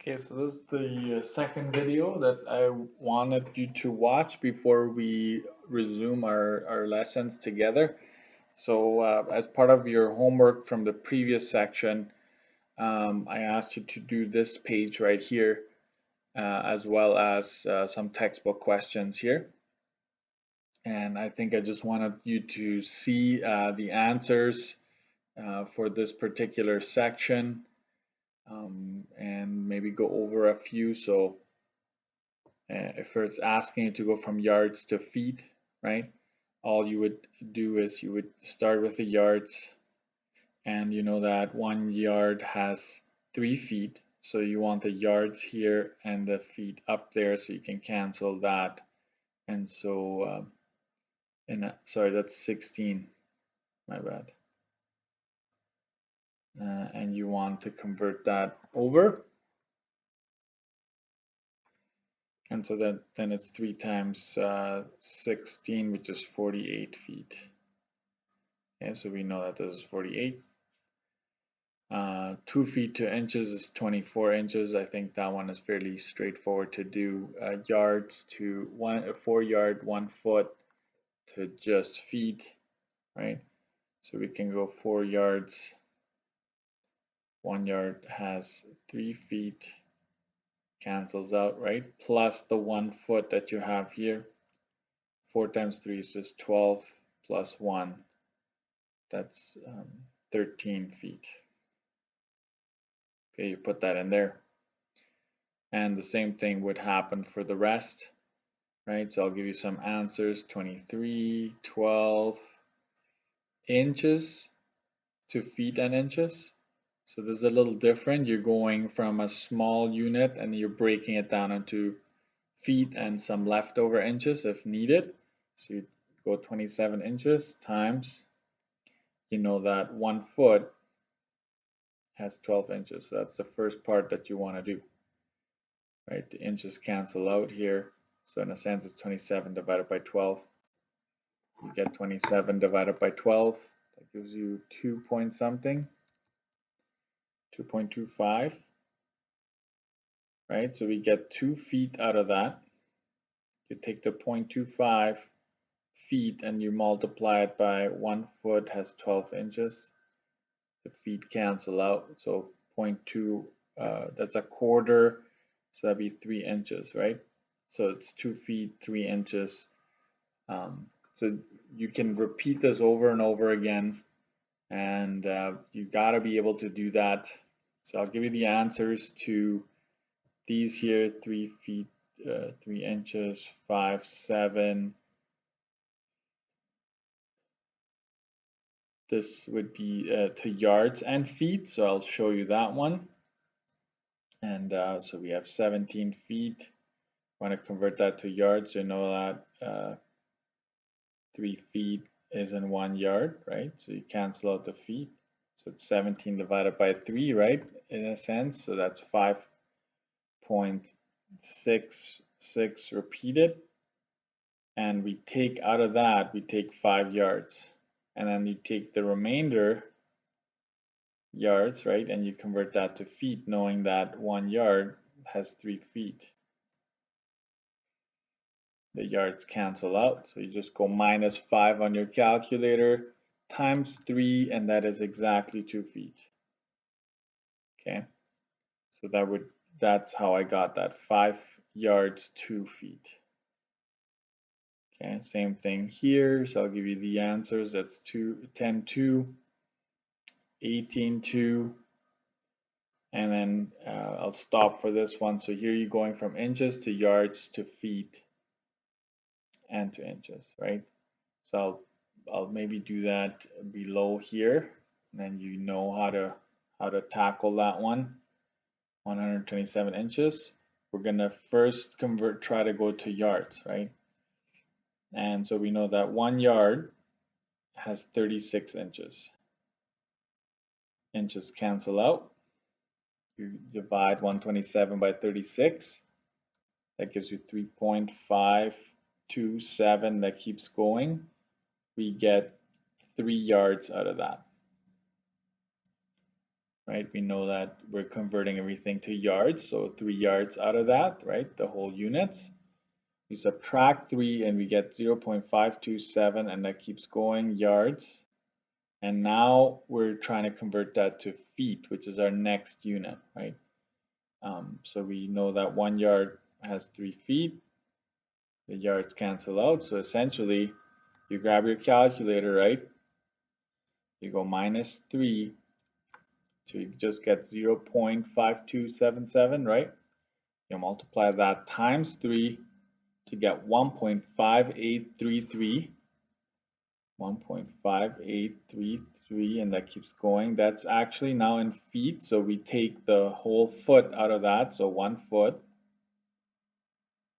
Okay, so this is the second video that I wanted you to watch before we resume our lessons together. So as part of your homework from the previous section, I asked you to do this page right here, as well as some textbook questions here. And I think I just wanted you to see the answers for this particular section, and maybe go over a few. So if it's asking you to go from yards to feet, right? All you would do is you would start with the yards, and you know that 1 yard has 3 feet. So you want the yards here and the feet up there so you can cancel that. And so, sorry, that's 16, my bad. And you want to convert that over. And so then it's 3 times 16, which is 48 feet. Okay, so we know that this is 48. 2 feet to inches is 24 inches. I think that one is fairly straightforward to do. Yards to 4 yard, 1 foot to just feet, right? So we can go 4 yards. 1 yard has 3 feet, cancels out, right? Plus the 1 foot that you have here. 4 times 3 is just 12 plus 1. That's 13 feet. Okay, you put that in there. And the same thing would happen for the rest, right? So I'll give you some answers. 23, 12 inches to feet and inches. So this is a little different. You're going from a small unit and you're breaking it down into feet and some leftover inches if needed. So you go 27 inches times, you know that 1 foot has 12 inches. So that's the first part that you want to do, right? The inches cancel out here. So in a sense, it's 27 divided by 12. You get 27 divided by 12. That gives you 2 point something, 2.25, right? So we get 2 feet out of that. You take the 0.25 feet and you multiply it by 1 foot has 12 inches. The feet cancel out. So 0.2, that's a quarter. So that'd be 3 inches, right? So it's 2 feet, 3 inches. So you can repeat this over and over again, and you got to be able to do that. So I'll give you the answers to these here: 3 feet, 3 inches, 5, 7. This would be to yards and feet, so I'll show you that one. And so we have 17 feet. Want to convert that to yards, so you know that 3 feet is in 1 yard, right? So you cancel out the feet. So it's 17 divided by 3, right? In a sense, so that's 5.66 repeated. And we take out of that, we take 5 yards. And then you take the remainder yards, right? And you convert that to feet, knowing that 1 yard has 3 feet. The yards cancel out. So you just go minus 5 on your calculator times 3, and that is exactly 2 feet. Okay, so that's how I got that 5 yards, 2 feet. Okay, same thing here. So I'll give you the answers. That's 10, 2, 18, 2, and then I'll stop for this one. So here you're going from inches to yards to feet and to inches, right? So I'll maybe do that below here, and then you know how to tackle that one. 127 inches. We're gonna first try to go to yards, right? And so we know that 1 yard has 36 inches. Inches cancel out. You divide 127 by 36. That gives you 3.527. That keeps going. We get 3 yards out of that. right? We know that we're converting everything to yards, so 3 yards out of that, right? The whole units. We subtract 3 and we get 0.527, and that keeps going yards. And now we're trying to convert that to feet, which is our next unit, right? So we know that 1 yard has 3 feet. The yards cancel out. So essentially, you grab your calculator, right? You go minus 3, so you just get 0.5277, right? You multiply that times 3 to get 1.5833. 1.5833, and that keeps going. That's actually now in feet, so we take the whole foot out of that, so 1 foot,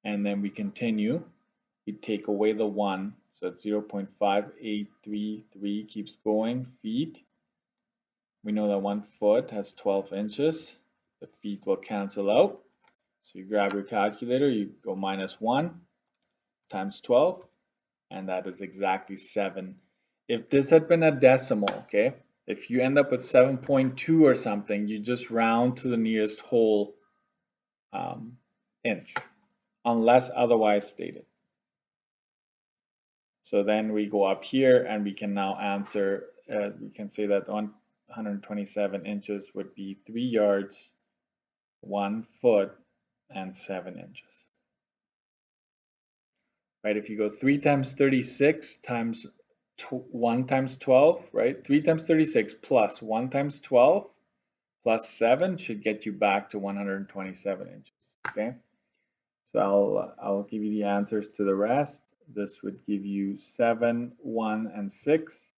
and then we continue. We take away the 1, so it's 0.5833, keeps going, feet. We know that 1 foot has 12 inches. The feet will cancel out. So you grab your calculator, you go minus 1 times 12, and that is exactly 7. If this had been a decimal, okay, if you end up with 7.2 or something, you just round to the nearest whole inch, unless otherwise stated. So then we go up here and we can now answer, we can say that 127 inches would be 3 yards, 1 foot, and 7 inches. Right, if you go 3 times 36 times 1 times 12, right? 3 times 36 plus 1 times 12 plus 7 should get you back to 127 inches, okay? So I'll give you the answers to the rest. This would give you 7, 1, and 6.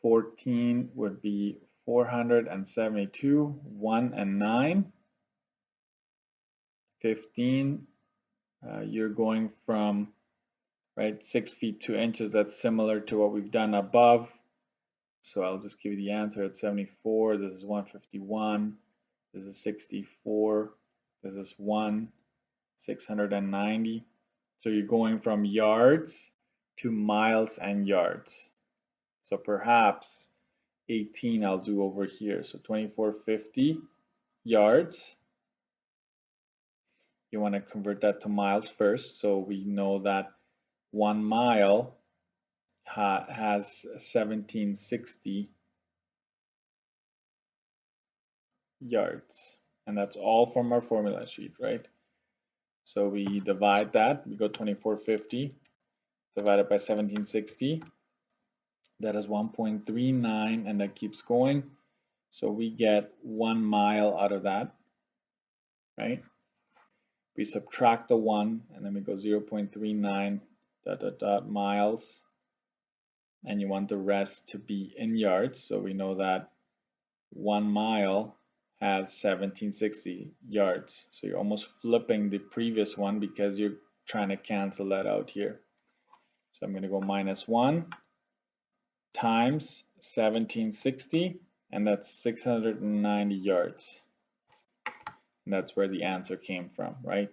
14 would be 472, 1 and 9. 15, you're going from, right, 6 feet 2 inches. That's similar to what we've done above. So I'll just give you the answer at 74. This is 151. This is 64. This is 690. So you're going from yards to miles and yards. So perhaps 18 I'll do over here. So 2450 yards. You want to convert that to miles first. So we know that 1 mile has 1760 yards. And that's all from our formula sheet, right? So we divide that. We go 2450 divided by 1760. That is 1.39, and that keeps going. So we get 1 mile out of that, right? We subtract the 1, and then we go 0.39 ... miles. And you want the rest to be in yards. So we know that 1 mile has 1760 yards. So you're almost flipping the previous one because you're trying to cancel that out here. So I'm going to go minus 1 times 1760, and that's 690 yards. And that's where the answer came from, right?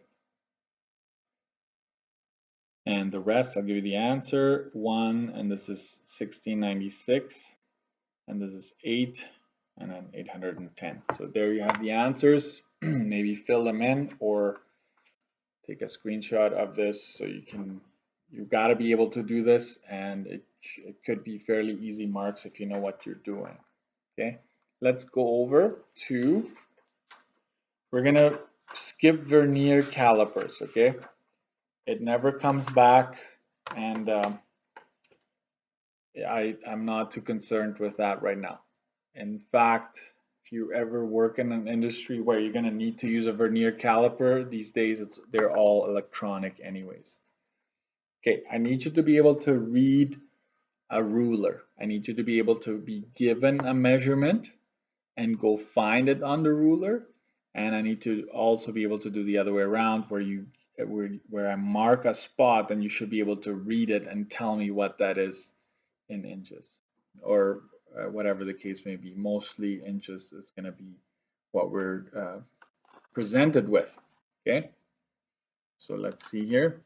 And the rest, I'll give you the answer, 1, and this is 1696, and this is 8, and then 810. So there you have the answers. Maybe fill them in or take a screenshot of this so you've got to be able to do this, and it could be fairly easy marks if you know what you're doing. Okay, let's go over to, we're gonna skip vernier calipers, okay? It never comes back, and I'm not too concerned with that right now. In fact, if you ever work in an industry where you're gonna need to use a vernier caliper, these days they're all electronic anyways. Okay, I need you to be able to read a ruler. I need you to be able to be given a measurement and go find it on the ruler. And I need to also be able to do the other way around, where I mark a spot and you should be able to read it and tell me what that is in inches, or whatever the case may be. Mostly inches is going to be what we're presented with. Okay, so let's see here.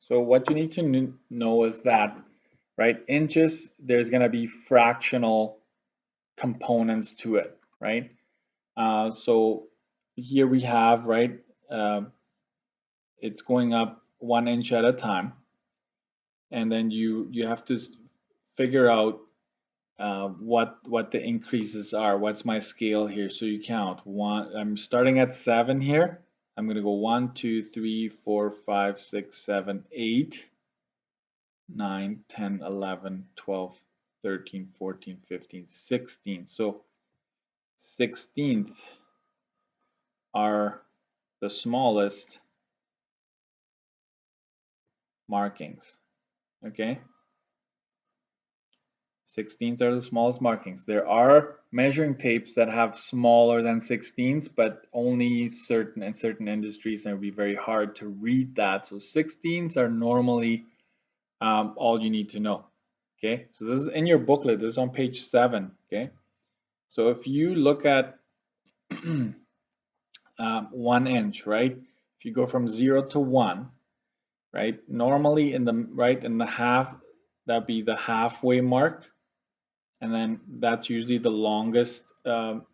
So what you need to know is that, right, inches, there's going to be fractional components to it, right? So here we have, right, it's going up 1 inch at a time, and then you have to figure out what the increases are. What's my scale here? So you count one. I'm starting at 7 here. I'm going to go 1, 2, 3, 4, 5, 6, 7, 8, 9, 10, 11, 12, 13, 14, 15, 16. So 16th are the smallest markings. Okay. 16ths are the smallest markings. There are measuring tapes that have smaller than 16ths, but only in certain industries, and it would be very hard to read that. So 16ths are normally all you need to know. Okay, so this is in your booklet. This is on page 7. Okay, so if you look at 1 inch, right? If you go from 0 to 1, right? Normally in the half, that'd be the halfway mark. And then that's usually the longest out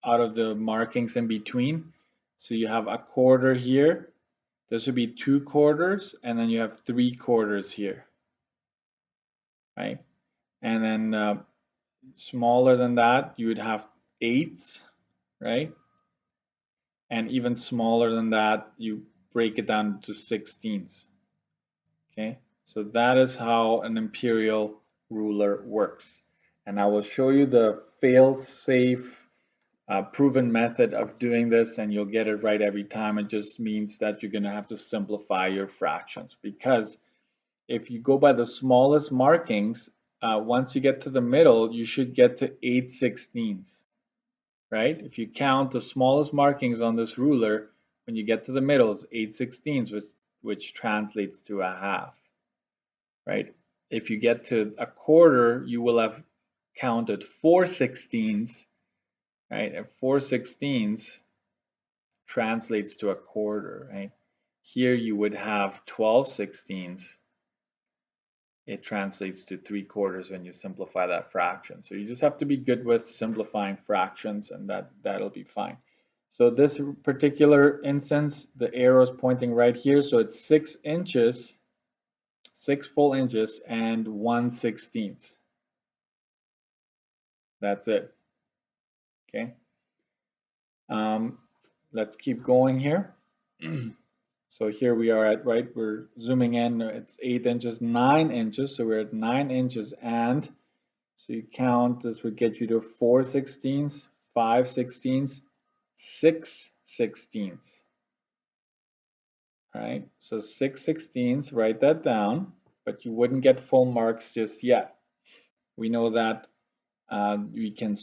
of the markings in between. So you have a quarter here. This would be 2 quarters, and then you have 3 quarters here, right? And then smaller than that, you would have eighths, right? And even smaller than that, you break it down to 16ths. Okay, so that is how an imperial ruler works. And I will show you the fail-safe proven method of doing this, and you'll get it right every time. It just means that you're going to have to simplify your fractions, because if you go by the smallest markings, once you get to the middle, you should get to 8/16ths, right? If you count the smallest markings on this ruler, when you get to the middle, it's 8/16ths, which translates to a half, right? If you get to a quarter, you will have counted 4/16ths, right? And 4/16ths translates to a quarter, right? Here you would have 12/16ths. It translates to 3 quarters when you simplify that fraction. So you just have to be good with simplifying fractions, and that'll be fine. So this particular instance, the arrow is pointing right here. So it's 6 inches, 6 full inches, and 1/16. That's it. Okay. Let's keep going here. So here we are at, right, we're zooming in, it's 8 inches, 9 inches, so we're at 9 inches, and so you count, this would get you to 4/16ths, 5/16ths, 6/16ths. All right, so 6/16ths, write that down, but you wouldn't get full marks just yet. We know that we can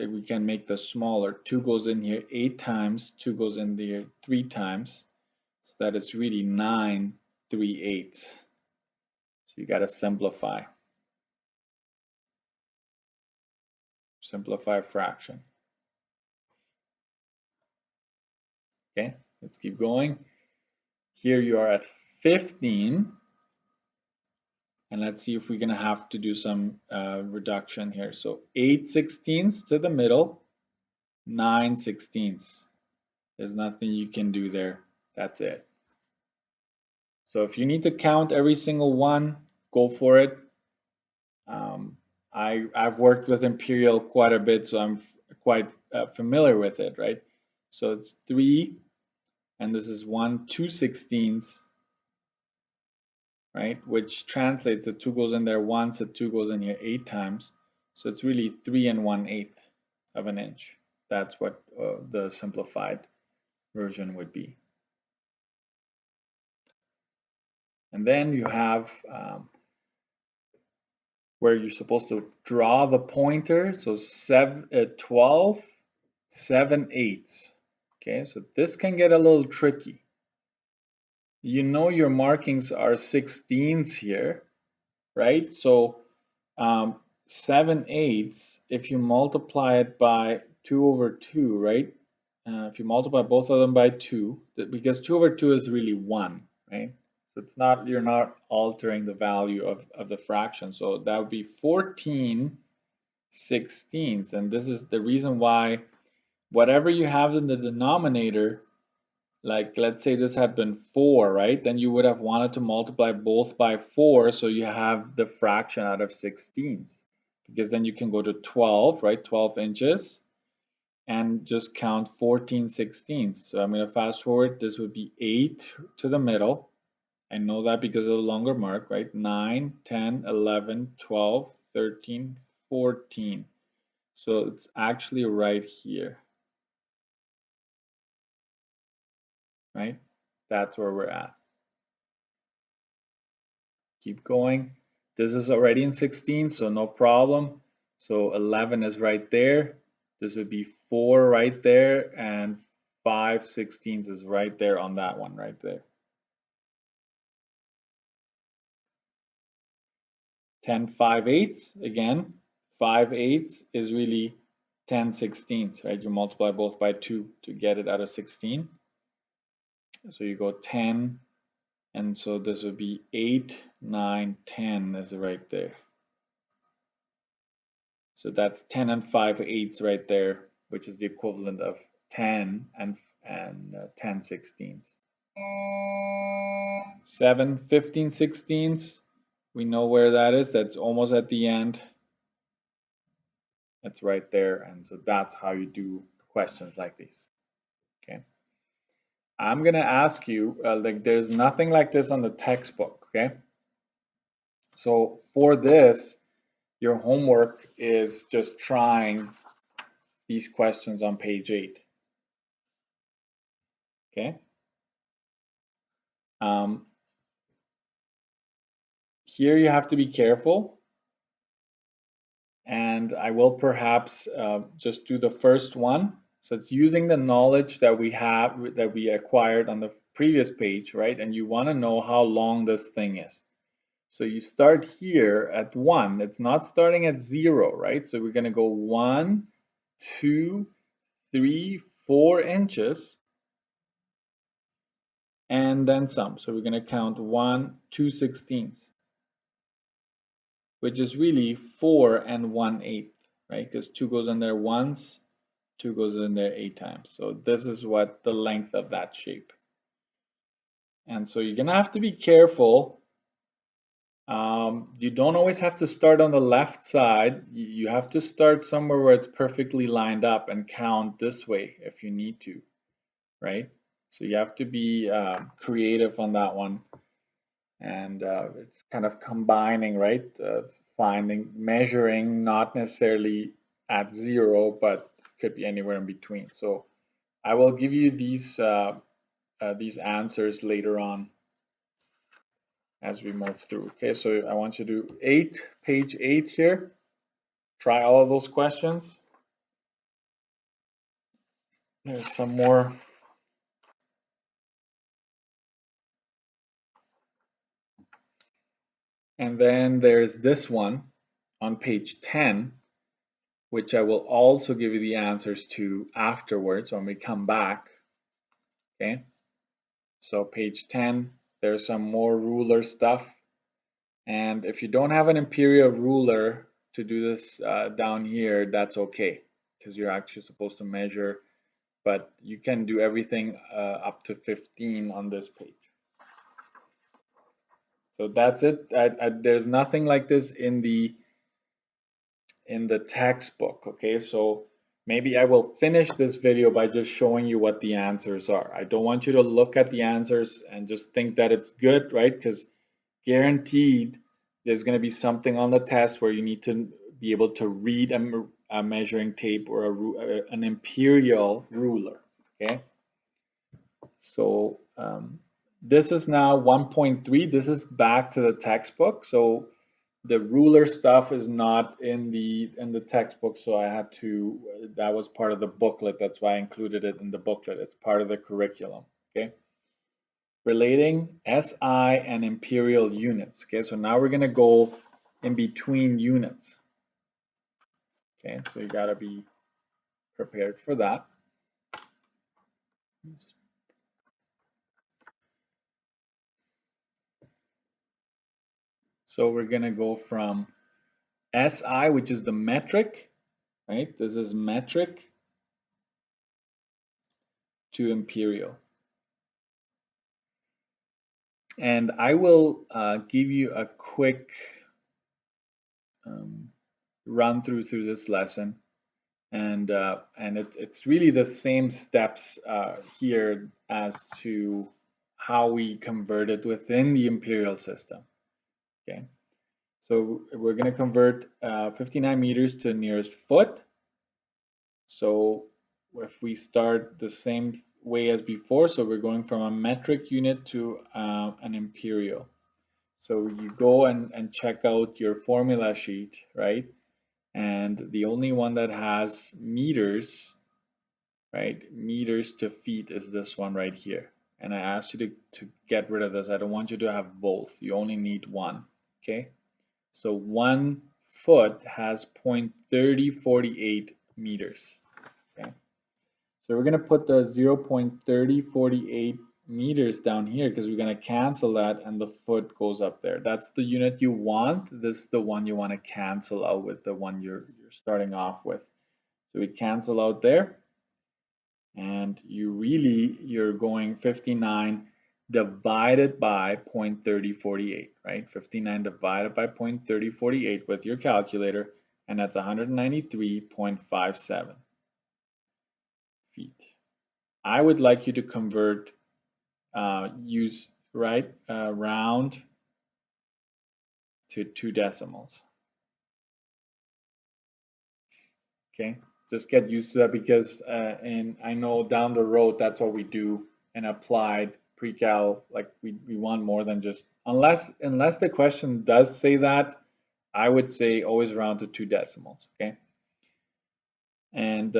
we can make this smaller. 2 goes in here 8 times, 2 goes in there 3 times. So that is really 9/3/8. So you got to simplify. Simplify fraction. Okay, let's keep going. Here you are at 15. And let's see if we're going to have to do some reduction here. So 8/16ths to the middle, 9/16ths. There's nothing you can do there. That's it. So if you need to count every single one, go for it. I've worked with imperial quite a bit, so I'm quite familiar with it, right? So it's 3, and this is 1 2/16ths, right? Which translates, the 2 goes in there once, the 2 goes in here 8 times. So it's really 3 1/8 of an inch. That's what the simplified version would be. And then you have where you're supposed to draw the pointer. So 12 7/8. Okay, so this can get a little tricky. You know your markings are 16ths here, right? So 7/8, if you multiply it by 2/2, right? If you multiply both of them by 2, because 2/2 is really 1, right? So it's not, you're not altering the value of the fraction. So that would be 14 16ths. And this is the reason why whatever you have in the denominator, like let's say this had been 4, right? Then you would have wanted to multiply both by 4 so you have the fraction out of 16ths. Because then you can go to 12, right? 12 inches and just count 14/16. So I'm going to fast forward. This would be 8 to the middle. I know that because of the longer mark, right? 9, 10, 11, 12, 13, 14. So it's actually right here, right? That's where we're at. Keep going. This is already in 16, so no problem. So 11 is right there. This would be 4 right there, and 5/16 is right there on that one right there. 10 5/8, again, 5/8 is really 10/16, right? You multiply both by 2 to get it out of 16. So you go 10, and so this would be 8, 9, 10 is right there. So that's 10 and 5/8 right there, which is the equivalent of 10 and 10/16. 7 15/16. We know where that is. That's almost at the end. It's right there. And so that's how you do questions like these. Okay. I'm going to ask you, like there's nothing like this on the textbook. Okay. So for this, your homework is just trying these questions on page 8. Okay. Here you have to be careful, and I will perhaps just do the first one. So it's using the knowledge that we acquired on the previous page, right? And you want to know how long this thing is. So you start here at 1. It's not starting at 0, right? So we're going to go 1, 2, 3, 4 inches, and then some. So we're going to count 1 2/16, which is really 4 and 1/8, right? Because 2 goes in there once, 2 goes in there 8 times. So this is what the length of that shape. And so you're going to have to be careful. You don't always have to start on the left side. You have to start somewhere where it's perfectly lined up and count this way if you need to, right? So you have to be creative on that one. And it's kind of combining, right? Measuring, not necessarily at 0, but could be anywhere in between. So I will give you these answers later on as we move through. Okay, so I want you to do page 8 here. Try all of those questions. There's some more. And then there's this one on page 10, which I will also give you the answers to afterwards when we come back. Okay, so page 10, there's some more ruler stuff. And if you don't have an imperial ruler to do this down here, that's okay, because you're actually supposed to measure, but you can do everything up to 15 on this page. So that's it. There's nothing like this in the textbook. Okay, so maybe I will finish this video by just showing you what the answers are. I don't want you to look at the answers and just think that it's good, right? Because guaranteed there's going to be something on the test where you need to be able to read a measuring tape or an imperial ruler. Okay, so this is now 1.3. This is back to the textbook. So the ruler stuff is not in the textbook, so I had to, that was part of the booklet. That's why I included it in the booklet. It's part of the curriculum. Okay, relating SI and imperial units. Okay, so now we're going to go in between units. Okay, so you got to be prepared for that. So we're going to go from SI, which is the metric, right? This is metric to imperial. And I will give you a quick run through this lesson, and it's really the same steps here as to how we convert it within the imperial system. Okay, so we're going to convert 59 meters to nearest foot. So if we start the same way as before, so we're going from a metric unit to an imperial. So you go and check out your formula sheet, right? And the only one that has meters, right, meters to feet is this one right here. And I asked you to get rid of this. I don't want you to have both. You only need one, okay? So 1 foot has 0.3048 meters, okay? So we're going to put the 0.3048 meters down here because we're going to cancel that and the foot goes up there. That's the unit you want. This is the one you want to cancel out with the one you're starting off with. So we cancel out there, and you're going 59 divided by 0.3048, right? 59 divided by 0.3048 with your calculator, and that's 193.57 feet. I would like you to convert, round to 2 decimals. Okay, just get used to that because, and I know down the road that's what we do in applied pre-cal. Like we want more than just, unless the question does say that, I would say always round to 2 decimals. Okay, and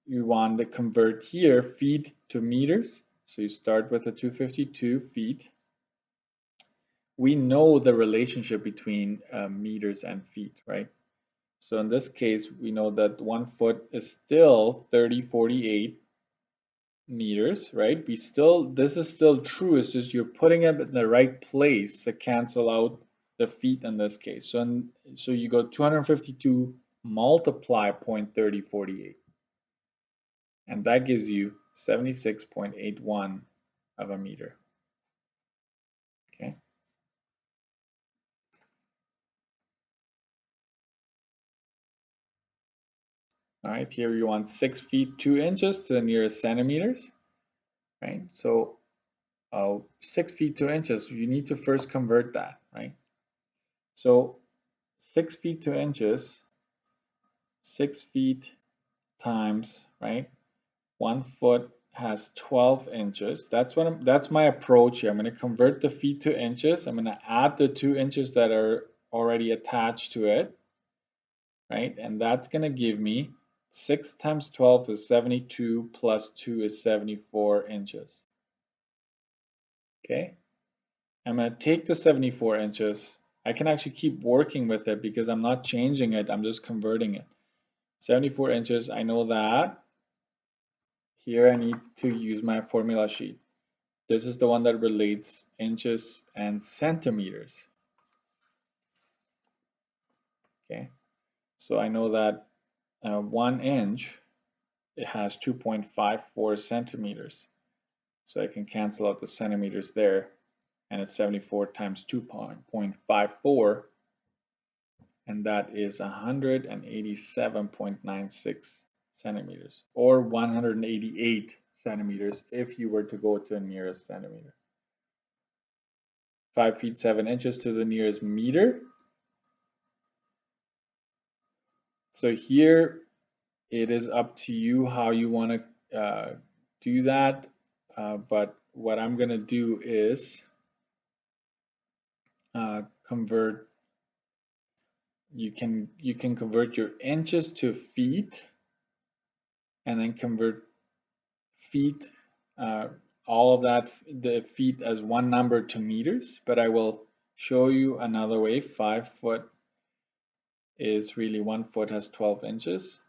you want to convert here feet to meters. So you start with a 252 feet. We know the relationship between meters and feet, right? So in this case, we know that 1 foot is still 3048 meters, right? This is still true. It's just you're putting it in the right place to cancel out the feet in this case. So you go 252 multiply 0.3048, and that gives you 76.81 of a meter. Okay. All right, here you want 6 feet 2 inches to the nearest centimeters, right? So 6 feet 2 inches, you need to first convert that, right? So 6 feet 2 inches, 6 feet times, right? 1 foot has 12 inches. That's my approach here. I'm going to convert the feet to inches. I'm going to add the 2 inches that are already attached to it, right? And that's going to give me 6 times 12 is 72 plus 2 is 74 inches. Okay, I'm going to take the 74 inches. I can actually keep working with it because I'm not changing it. I'm just converting it. 74 inches, I know that. Here I need to use my formula sheet. This is the one that relates inches and centimeters. Okay, so I know that 1 inch, it has 2.54 centimeters. So I can cancel out the centimeters there, and it's 74 times 2.54, and that is 187.96 centimeters, or 188 centimeters if you were to go to the nearest centimeter. 5 feet 7 inches to the nearest meter. So here it is up to you how you want to do that, but what I'm going to do is convert. You can convert your inches to feet, and then convert feet, all of that, the feet as one number to meters. But I will show you another way. 5 foot is really 1 foot has 12 inches.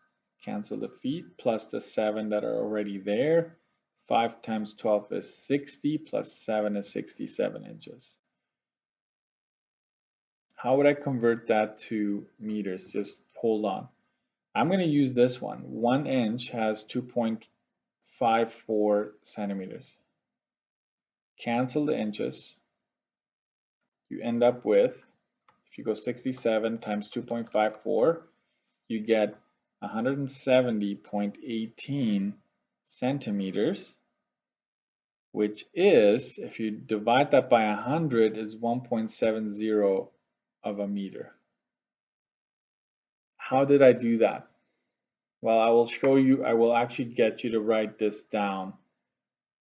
Cancel the feet plus the 7 that are already there. 5 times 12 is 60 plus 7 is 67 inches. How would I convert that to meters? Just hold on. I'm going to use this one. 1 inch has 2.54 centimeters. Cancel the inches. You end up with, if you go 67 times 2.54, you get 170.18 centimeters, which is, if you divide that by 100, is 1.70 of a meter. How did I do that? Well, I will show you, I will actually get you to write this down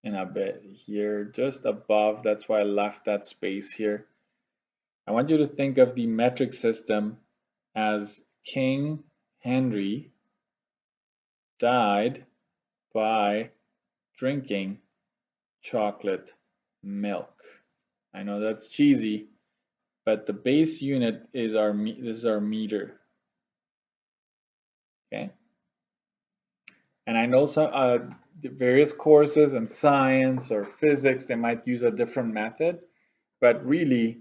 in a bit here, just above. That's why I left that space here. I want you to think of the metric system as King Henry died by drinking chocolate milk. I know that's cheesy, but the base unit is this is our meter. Okay. And I know some the various courses in science or physics, they might use a different method, but really,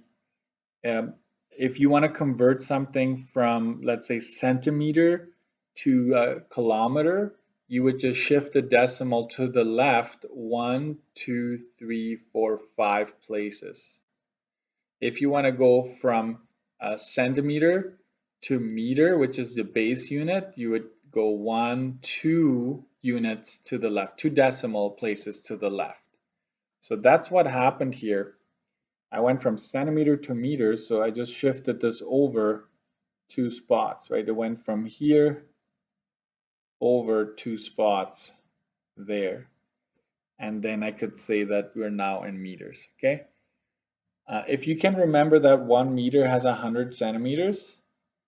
if you want to convert something from, let's say, centimeter to kilometer, you would just shift the decimal to the left 1, 2, 3, 4, 5 places. If you want to go from centimeter to meter, which is the base unit, you would go 1, 2 units to the left, 2 decimal places to the left. So that's what happened here. I went from centimeter to meters, so I just shifted this over 2 spots, right? It went from here over 2 spots there. And then I could say that we're now in meters, okay? If you can remember that 1 meter has 100 centimeters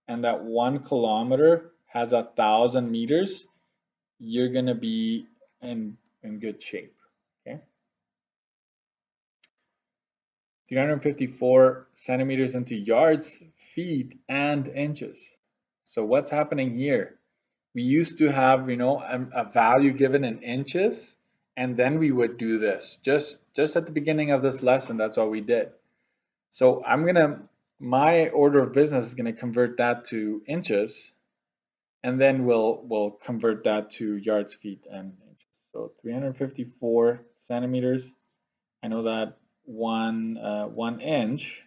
and that 1 kilometer has 1,000 meters, you're going to be in good shape, okay? 354 centimeters into yards, feet, and inches. So what's happening here? We used to have, a value given in inches, and then we would do this. Just at the beginning of this lesson, that's all we did. So my order of business is gonna convert that to inches, and then we'll convert that to yards, feet, and inches. So 354 centimeters. I know that one inch,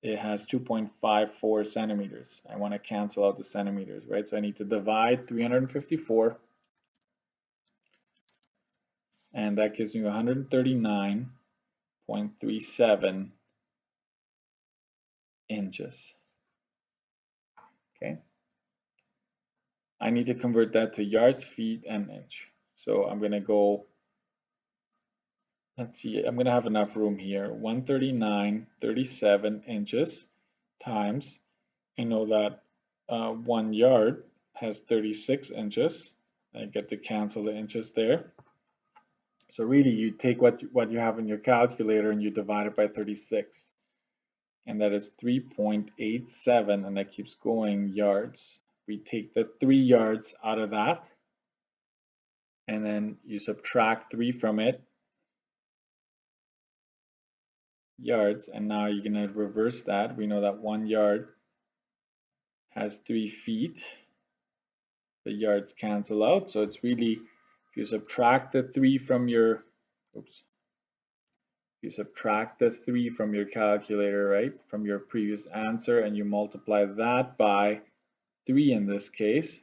it has 2.54 centimeters. I want to cancel out the centimeters, right? So I need to divide 354, and that gives me 139.37 inches. Okay. I need to convert that to yards, feet, and inch. So I'm going to go, let's see, I'm going to have enough room here. 139.37 inches times, I know that 1 yard has 36 inches. I get to cancel the inches there. So really, you take what you have in your calculator and you divide it by 36. And that is 3.87, and that keeps going yards. We take the 3 yards out of that, and then you subtract 3 from it, yards, and now you're going to reverse that. We know that 1 yard has 3 feet. The yards cancel out, so it's really, if you subtract the 3 from your, you subtract the 3 from your calculator, right, from your previous answer, and you multiply that by 3 in this case,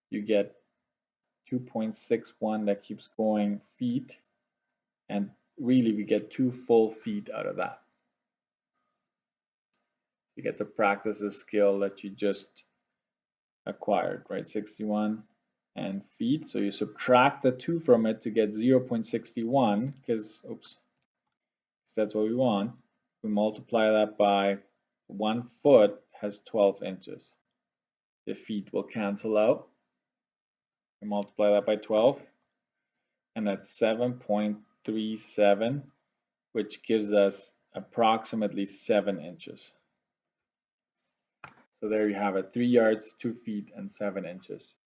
you get 2.61 that keeps going feet, and really we get 2 full feet out of that. You get to practice a skill that you just acquired, right? 61 and feet. So you subtract the 2 from it to get 0.61 because, that's what we want. We multiply that by 1 foot has 12 inches. The feet will cancel out. We multiply that by 12, and that's 7.37, which gives us approximately 7 inches. So there you have it, 3 yards, 2 feet, and 7 inches.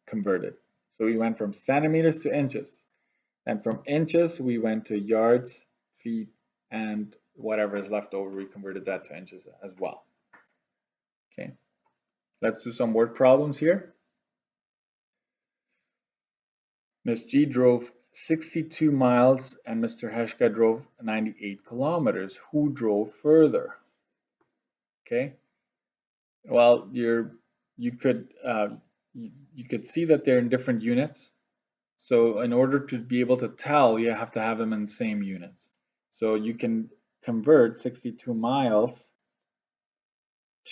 Converted. So we went from centimeters to inches. And from inches, we went to yards, feet, and whatever is left over, we converted that to inches as well. Okay, let's do some word problems here. Ms. G drove 62 miles and Mr. Heshka drove 98 kilometers. Who drove further? Okay, well, you could see that they're in different units. So in order to be able to tell, you have to have them in the same units. So you can convert 62 miles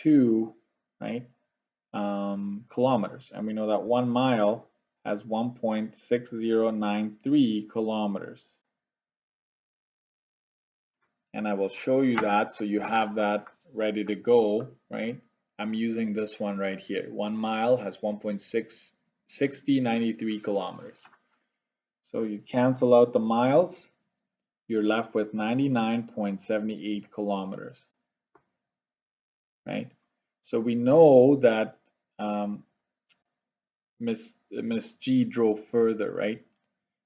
to, right, kilometers. And we know that 1 mile has 1.6093 kilometers. And I will show you that so you have that ready to go, right? I'm using this one right here. 1 mile has 1.6093 kilometers. So you cancel out the miles, you're left with 99.78 kilometers, right? So we know that Miss G drove further, right?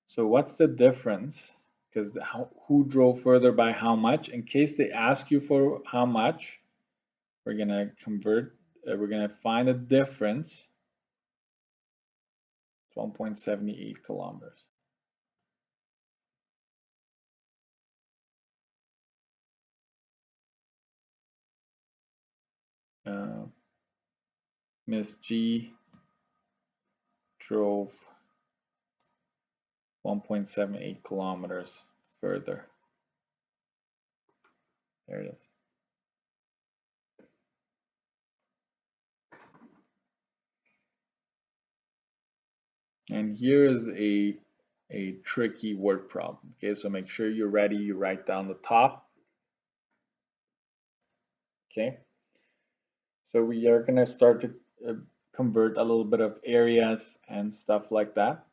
So what's the difference? Because who drove further by how much? In case they ask you for how much, we're gonna convert. We're gonna find a difference. It's 1.78 kilometers. Miss G drove 1.78 kilometers further. There it is. And here is a tricky word problem. Okay, so make sure you're ready. You write down the top. Okay, so we are going to start to convert a little bit of areas and stuff like that.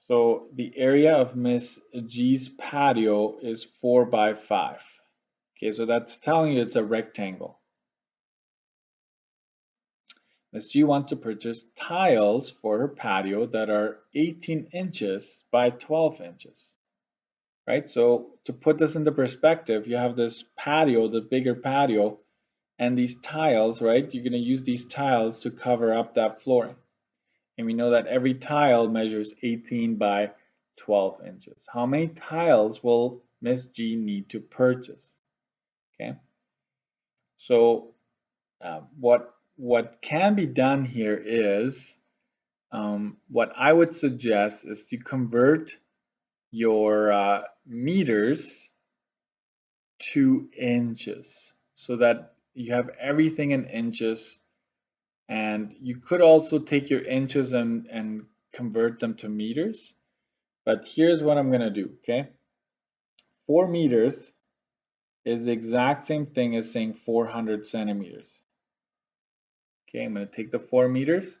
So the area of Miss G's patio is 4 by 5. Okay, so that's telling you it's a rectangle. Miss G wants to purchase tiles for her patio that are 18 inches by 12 inches. Right, so to put this into perspective, you have this patio, the bigger patio, and these tiles, right? You're going to use these tiles to cover up that flooring. And we know that every tile measures 18 by 12 inches. How many tiles will Miss G need to purchase? Okay, so what can be done here is, what I would suggest is to convert your meters to inches so that you have everything in inches. And you could also take your inches and convert them to meters. But here's what I'm going to do, okay? 4 meters is the exact same thing as saying 400 centimeters. Okay, I'm going to take the 4 meters.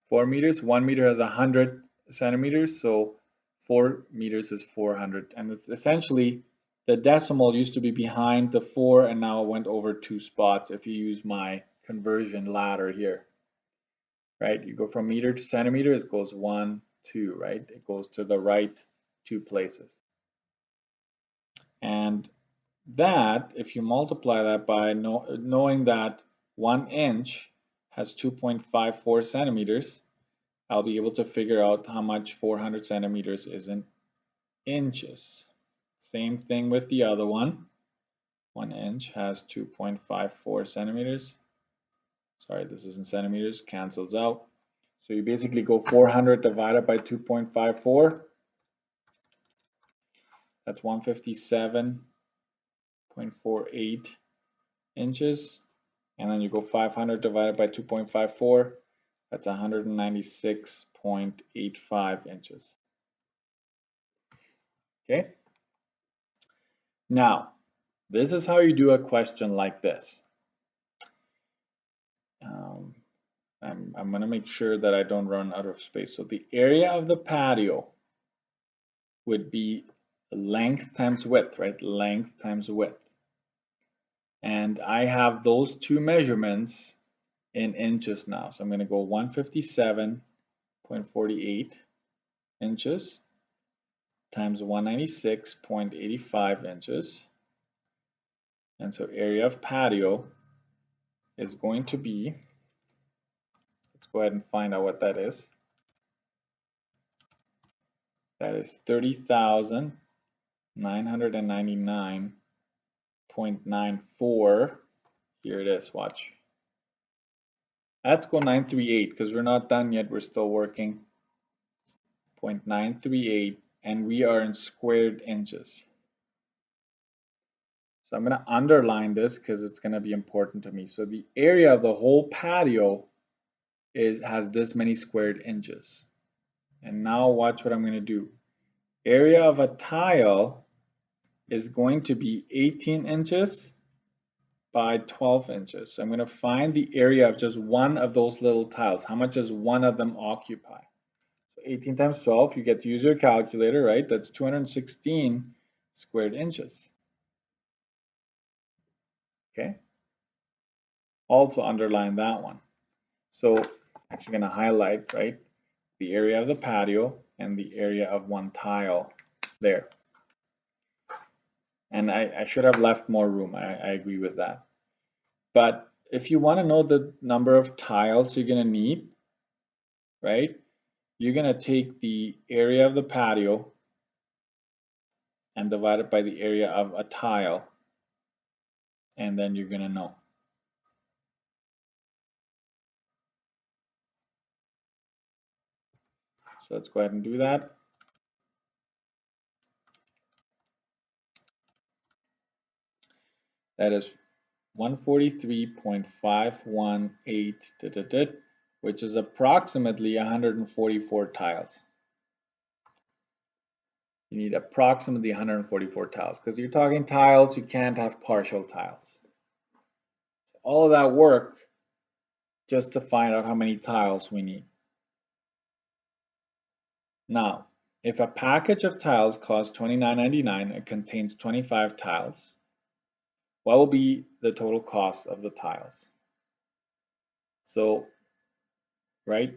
4 meters, 1 meter has 100 centimeters, so 4 meters is 400. And it's essentially, the decimal used to be behind the 4 and now it went over 2 spots if you use my conversion ladder here. Right, you go from meter to centimeter, it goes 1, 2, right? It goes to the right 2 places. And that, if you multiply that by knowing that 1 inch has 2.54 centimeters, I'll be able to figure out how much 400 centimeters is in inches. Same thing with the other one. 1 inch has 2.54 centimeters. Sorry, this is in centimeters, cancels out. So you basically go 400 divided by 2.54. That's 157.48 inches. And then you go 500 divided by 2.54. That's 196.85 inches. Okay. Now, this is how you do a question like this. I'm going to make sure that I don't run out of space. So the area of the patio would be length times width, right? Length times width. And I have those two measurements in inches now. So I'm going to go 157.48 inches times 196.85 inches. And so area of patio is going to be, let's go ahead and find out what that is. That is 30,999.94. Here it is, watch. Let's go 938 because we're not done yet. We're still working. 0.938, and we are in squared inches. So I'm going to underline this because it's going to be important to me. So the area of the whole patio has this many squared inches. And now watch what I'm going to do. Area of a tile is going to be 18 inches by 12 inches. So I'm going to find the area of just one of those little tiles. How much does one of them occupy? So 18 times 12, you get to use your calculator, right? That's 216 squared inches. Okay. Also underline that one. So I'm actually going to highlight, right, the area of the patio and the area of one tile there. And I should have left more room. I agree with that. But if you want to know the number of tiles you're going to need, right, you're going to take the area of the patio and divide it by the area of a tile, and then you're going to know. So let's go ahead and do that. That is 143.518, which is approximately 144 tiles. You need approximately 144 tiles because you're talking tiles, you can't have partial tiles. All of that work just to find out how many tiles we need. Now, if a package of tiles costs $29.99 and contains 25 tiles, what will be the total cost of the tiles? So, right,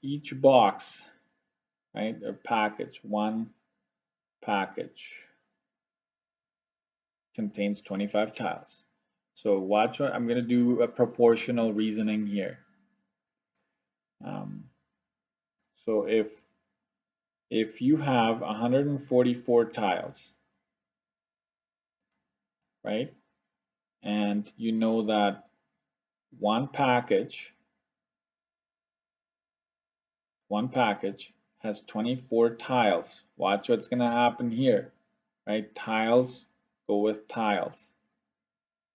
each box, right, or package, one package contains 25 tiles. So watch what I'm going to do a proportional reasoning here. So if you have 144 tiles, right, and you know that one package has 24 tiles. Watch what's going to happen here, right? Tiles go with tiles.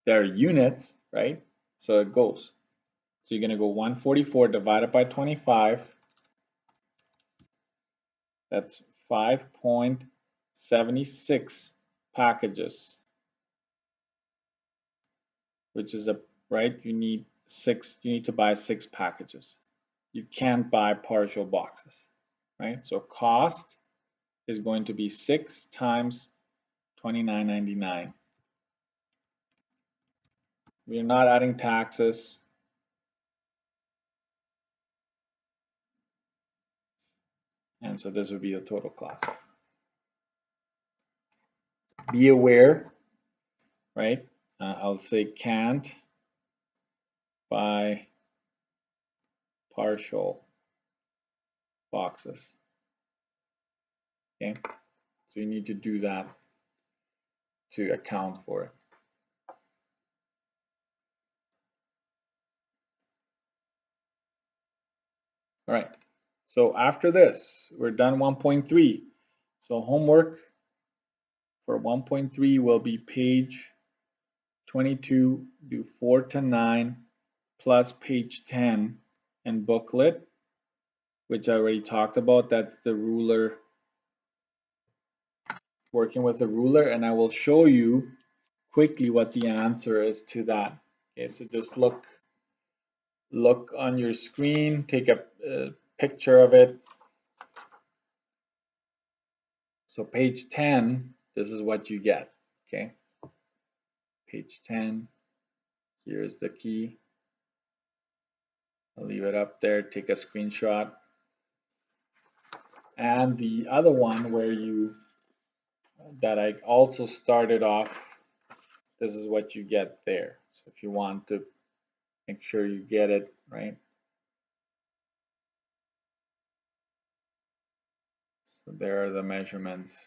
They're units, right? So it goes. So you're going to go 144 divided by 25. That's 5.76 packages, which is right? You need to buy 6 packages. You can't buy partial boxes, right? So cost is going to be 6 times $29.99. We are not adding taxes. And so this would be the total cost. Be aware, right? I'll say can't buy partial boxes. Okay, so you need to do that to account for it. All right, so after this, we're done 1.3. So homework for 1.3 will be page 22, do 4 to 9, plus page 10 and booklet, which I already talked about. That's the ruler, working with the ruler, and I will show you quickly what the answer is to that. Okay, so just look on your screen, take a picture of it. So page 10, this is what you get, okay? Page 10, here's the key. I'll leave it up there, take a screenshot. And the other one where you that I also started off, this is what you get there. So if you want to make sure you get it right. So there are the measurements.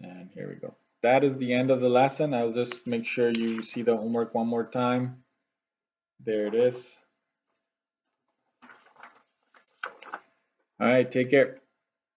And here we go. That is the end of the lesson. I'll just make sure you see the homework one more time. There it is. All right, take care.